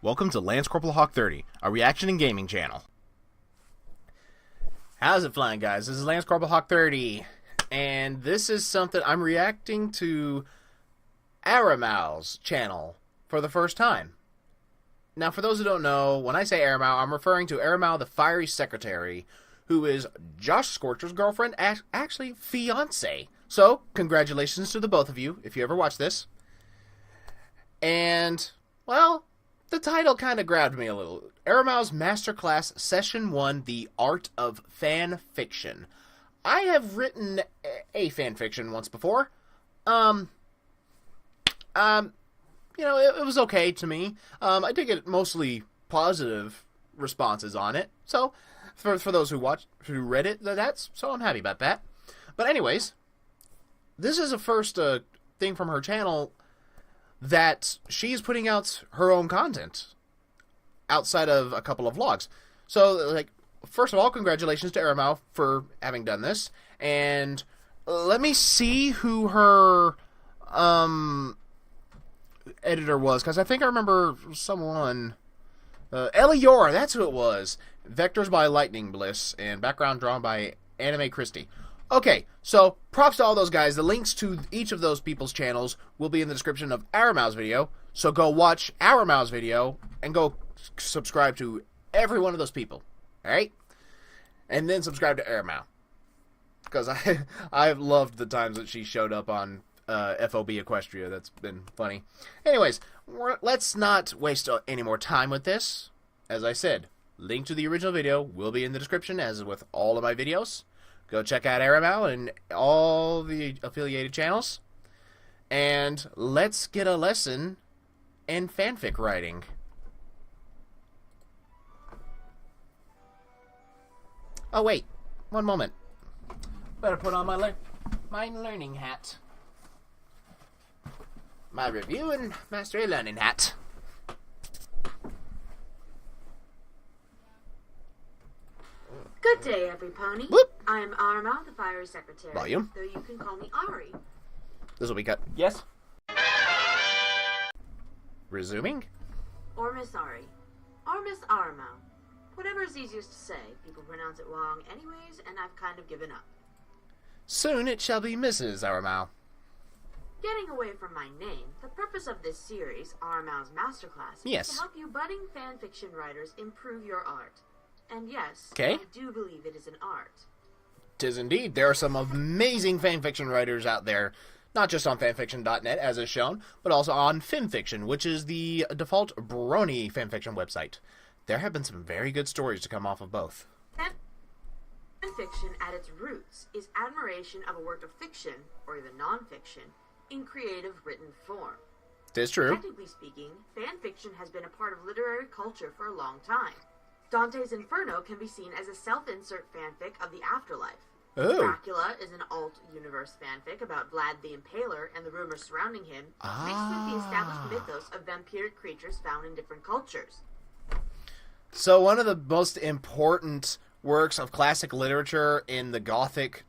Welcome to Lance Corporal Hawk 30, a reaction and gaming channel. How's it flying, guys? This is Lance Corporal Hawk 30, and this is something I'm reacting to Aramau's channel for the first time. Now, for those who don't know, when I say Aramau, I'm referring to Aramau, the fiery secretary, who is Josh Scorcher's girlfriend, actually fiance. So, congratulations to the both of you, if you ever watch this. And, well, the title kind of grabbed me a little. Aramau's Masterclass Session 1, The Art of Fan Fiction. I have written a fan fiction once before. You know, it was okay to me. I did get mostly positive responses on it. So, for those who read it, so I'm happy about that. But anyways, this is a first thing from her channel that she's putting out her own content outside of a couple of vlogs. So, like, first of all, congratulations to Aramau for having done this. And let me see who her editor was, because I think I remember someone. Eliora, that's who it was. Vectors by Lightning Bliss, and background drawn by Anime Christie. Okay, so props to all those guys. The links to each of those people's channels will be in the description of Aramau's video. So go watch Aramau's video and go subscribe to every one of those people. Alright? And then subscribe to Aramau. Because I've loved the times that she showed up on FOB Equestria. That's been funny. Anyways, let's not waste any more time with this. As I said, link to the original video will be in the description, as with all of my videos. Go check out Aramau and all the affiliated channels. And let's get a lesson in fanfic writing. Oh, wait. One moment. Better put on my learning hat. My review and mastery learning hat. Good day, every pony. Whoop. I am Aramau, the fiery secretary. Volume. Though you can call me Ari. This will be cut. Yes. Resuming. Or Miss Ari. Or Miss Aramau. Whatever is easiest to say. People pronounce it wrong anyways, and I've kind of given up. Soon it shall be Mrs. Aramau. Getting away from my name, the purpose of this series, Aramau's Masterclass, Yes. is to help you budding fanfiction writers improve your art. And yes, Okay. I do believe it is an art. 'Tis indeed. There are some amazing fanfiction writers out there, not just on fanfiction.net, as is shown, but also on Fanfiction, which is the default Brony fanfiction website. There have been some very good stories to come off of both. Fanfiction, at its roots, is admiration of a work of fiction, or even non-fiction, in creative written form. 'Tis true. Technically speaking, fanfiction has been a part of literary culture for a long time. Dante's Inferno can be seen as a self-insert fanfic of the afterlife. Oh. Dracula is an alt-universe fanfic about Vlad the Impaler and the rumors surrounding him, mixed with the established mythos of vampiric creatures found in different cultures. So one of the most important works of classic literature in the Gothic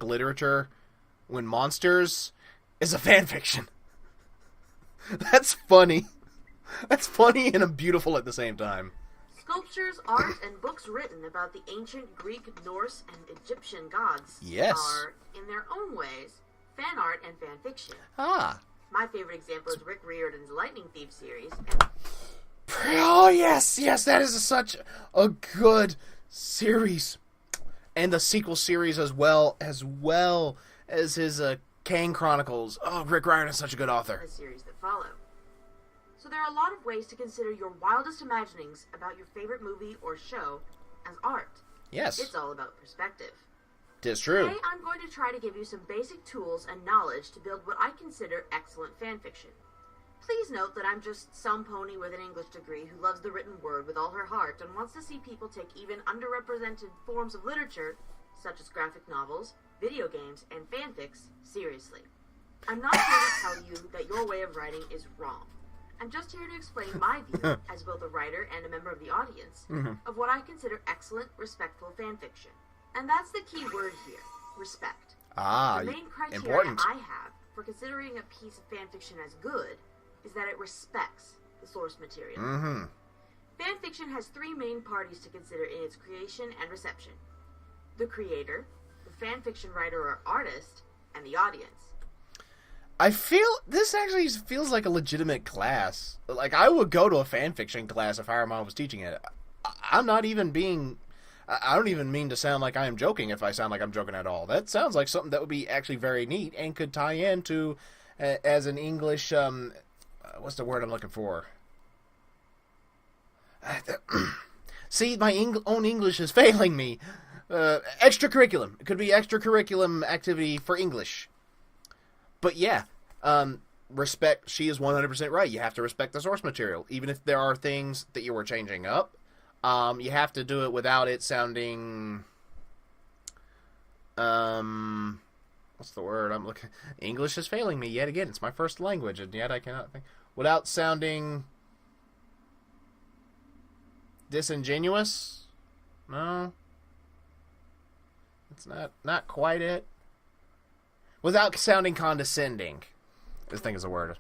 literature, when monsters, is a fanfiction. That's funny. That's funny and beautiful at the same time. Sculptures, art, and books written about the ancient Greek, Norse, and Egyptian gods Yes. are, in their own ways, fan art and fan fiction. Ah. My favorite example is Rick Riordan's Lightning Thief series. Oh, yes, that is such a good series. And the sequel series as well as his Kane Chronicles. Oh, Rick Riordan is such a good author. The series that follow. So there are a lot of ways to consider your wildest imaginings about your favorite movie or show as art. Yes. It's all about perspective. 'Tis true. Today I'm going to try to give you some basic tools and knowledge to build what I consider excellent fanfiction. Please note that I'm just some pony with an English degree who loves the written word with all her heart and wants to see people take even underrepresented forms of literature, such as graphic novels, video games, and fanfics, seriously. I'm not here to tell you that your way of writing is wrong. I'm just here to explain my view, as both a writer and a member of the audience, of what I consider excellent, respectful fanfiction. And that's the key word here, respect. Ah, The main criteria important. I have for considering a piece of fanfiction as good is that it respects the source material. Mm-hmm. Fanfiction has three main parties to consider in its creation and reception: the creator, the fanfiction writer or artist, and the audience. I feel this actually feels like a legitimate class. Like, I would go to a fanfiction class if Aramau was teaching it. I'm not even being... I don't even mean to sound like I am joking if I sound like I'm joking at all. That sounds like something that would be actually very neat and could tie into, as an English... what's the word I'm looking for? See, my own English is failing me. Extracurriculum. It could be extracurriculum activity for English. But yeah, respect. She is 100% right. You have to respect the source material, even if there are things that you were changing up. You have to do it without it sounding. What's the word I'm looking? English is failing me yet again. It's my first language, and yet I cannot think. Without sounding disingenuous. No, it's not quite it. Without sounding condescending, I think is a word.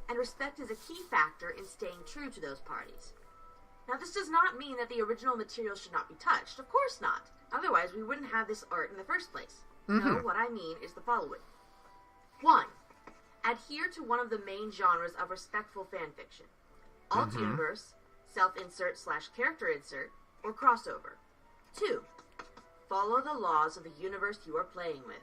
And respect is a key factor in staying true to those parties. Now, this does not mean that the original material should not be touched. Of course not. Otherwise, we wouldn't have this art in the first place. Mm-hmm. No, what I mean is the following. 1. Adhere to one of the main genres of respectful fanfiction. Alt-universe, self-insert/character insert, or crossover. 2. Follow the laws of the universe you are playing with.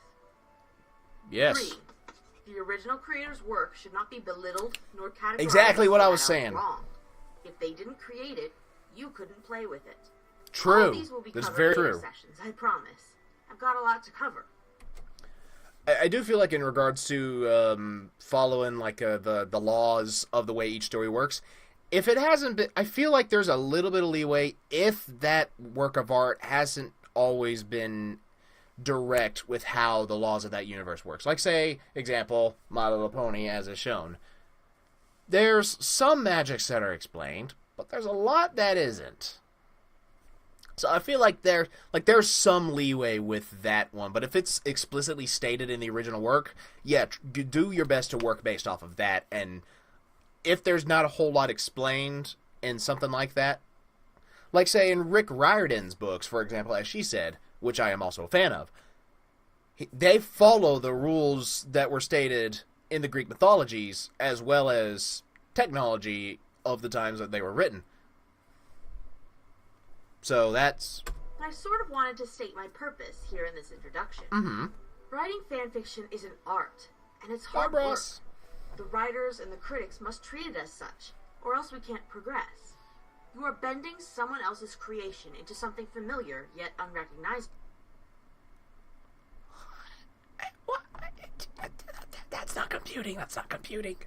Yes. 3. The original creator's work should not be belittled nor categorized. Exactly what I was saying. Wrong. If they didn't create it, you couldn't play with it. True. All these will be That's covered very in later true. sessions, I promise. I've got a lot to cover. I do feel like in regards to following like the laws of the way each story works, if it hasn't been, I feel like there's a little bit of leeway if that work of art hasn't always been direct with how the laws of that universe works. Like, say, example, My Little Pony, as is shown. There's some magics that are explained, but there's a lot that isn't. So I feel like there's some leeway with that one, but if it's explicitly stated in the original work, yeah, do your best to work based off of that. And if there's not a whole lot explained in something like that, like say in Rick Riordan's books, for example, as she said, which I am also a fan of, they follow the rules that were stated in the Greek mythologies as well as technology of the times that they were written. So that's... But I sort of wanted to state my purpose here in this introduction. Mm-hmm. Writing fanfiction is an art, and it's hard work. The writers and the critics must treat it as such, or else we can't progress. You are bending someone else's creation into something familiar, yet unrecognizable. What? That's not computing. That's not computing.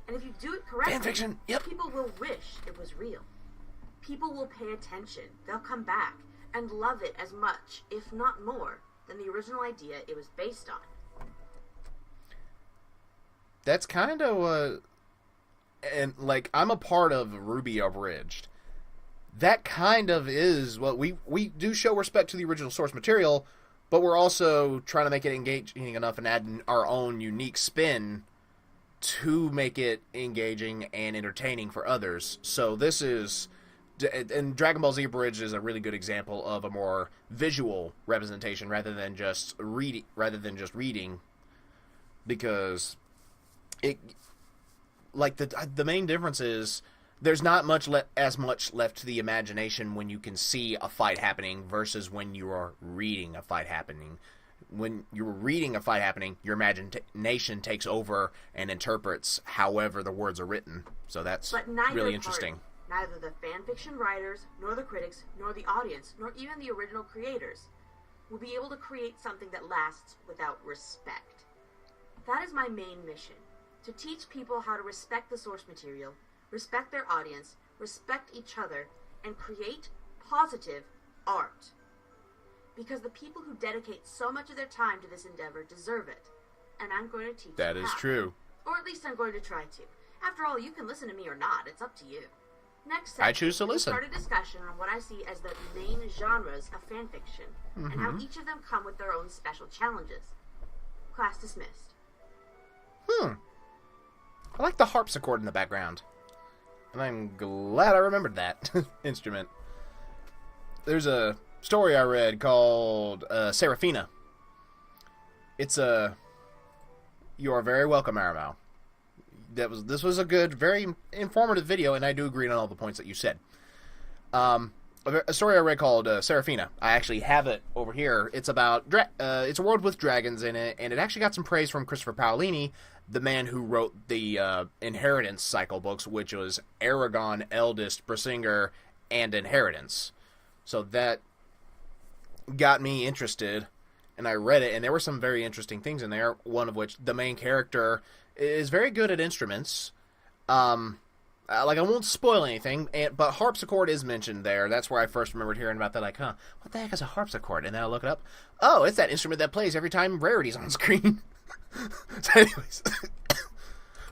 And if you do it correctly, Fanfiction, yep. People will wish it was real. People will pay attention. They'll come back and love it as much, if not more, than the original idea it was based on. That's kind of and like I'm a part of RWBY Abridged. That kind of is what we do show respect to the original source material, but we're also trying to make it engaging enough and add our own unique spin to make it engaging and entertaining for others. So this is, and Dragon Ball Z Abridged is a really good example of a more visual representation rather than just reading, because it, like the main difference is there's not as much left to the imagination when you can see a fight happening versus when you are reading a fight happening. When you're reading a fight happening, your imagination takes over and interprets however the words are written. So that's really interesting. Neither the fanfiction writers, nor the critics, nor the audience, nor even the original creators will be able to create something that lasts without respect. That is my main mission, to teach people how to respect the source material, respect their audience, respect each other, and create positive art. Because the people who dedicate so much of their time to this endeavor deserve it, and I'm going to teach that them is how. true. Or at least I'm going to try to. After all, you can listen to me or not. It's up to you. Next I choose to listen. We'll start a discussion on what I see as the main genres of fanfiction, and how each of them come with their own special challenges. Class dismissed. I like the harpsichord in the background. And I'm glad I remembered that instrument. There's a story I read called Serafina. It's a... You are very welcome, Aramau. This was a good, very informative video, and I do agree on all the points that you said. A story I read called Serafina. I actually have it over here. It's about it's a world with dragons in it, and it actually got some praise from Christopher Paolini, the man who wrote the Inheritance cycle books, which was Aragon, Eldest, Brisingr, and Inheritance. So that got me interested, and I read it, and there were some very interesting things in there, one of which the main character is very good at instruments. Like, I won't spoil anything, but harpsichord is mentioned there. That's where I first remembered hearing about that. Like, huh, what the heck is a harpsichord? And then I look it up. Oh, it's that instrument that plays every time Rarity's on screen. So anyways.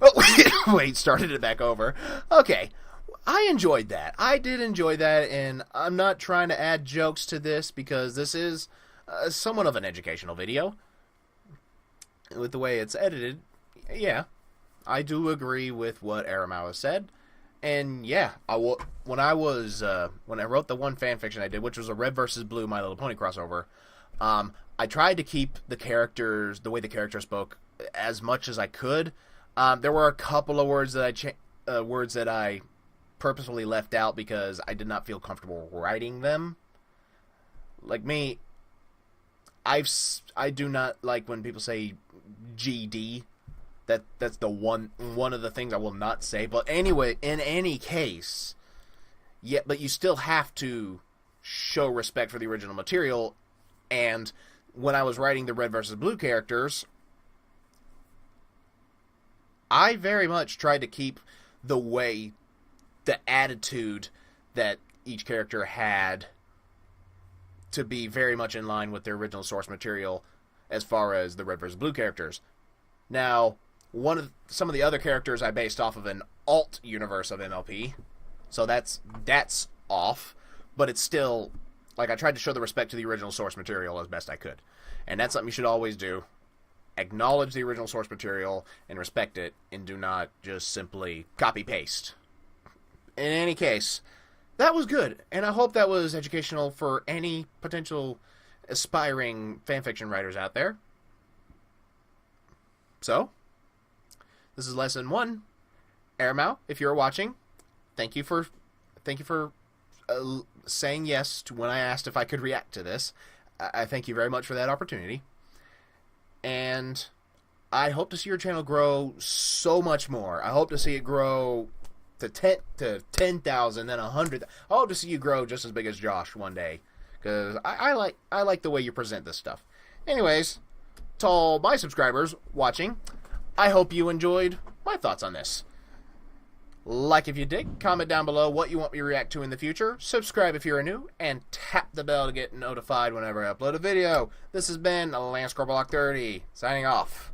Oh, wait, started it back over. Okay, I enjoyed that. I did enjoy that, and I'm not trying to add jokes to this because this is somewhat of an educational video. With the way it's edited, yeah, I do agree with what Aramau has said. And yeah, when I wrote the one fanfiction I did, which was a Red versus Blue My Little Pony crossover, I tried to keep the characters, the way the characters spoke, as much as I could. There were a couple of words that I purposefully left out because I did not feel comfortable writing them. Like me, I do not like when people say GD. That's the one of the things I will not say. But anyway, in any case, yeah, but you still have to show respect for the original material. And when I was writing the Red versus Blue characters, I very much tried to keep the attitude that each character had to be very much in line with their original source material as far as the Red versus Blue characters. Now, some of the other characters I based off of an alt universe of MLP, so that's off, but it's still, like, I tried to show the respect to the original source material as best I could, and that's something you should always do. Acknowledge the original source material and respect it, and do not just simply copy-paste. In any case, that was good, and I hope that was educational for any potential aspiring fanfiction writers out there. So, this is lesson 1. Aramau, if you're watching, thank you for saying yes to when I asked if I could react to this. I thank you very much for that opportunity. And I hope to see your channel grow so much more. I hope to see it grow to 10,000, then 100. I hope to see you grow just as big as Josh one day, because I like the way you present this stuff. Anyways, to all my subscribers watching, I hope you enjoyed my thoughts on this. Like if you did, comment down below what you want me to react to in the future, subscribe if you're new, and tap the bell to get notified whenever I upload a video. This has been Lance Corporal Block 30, signing off.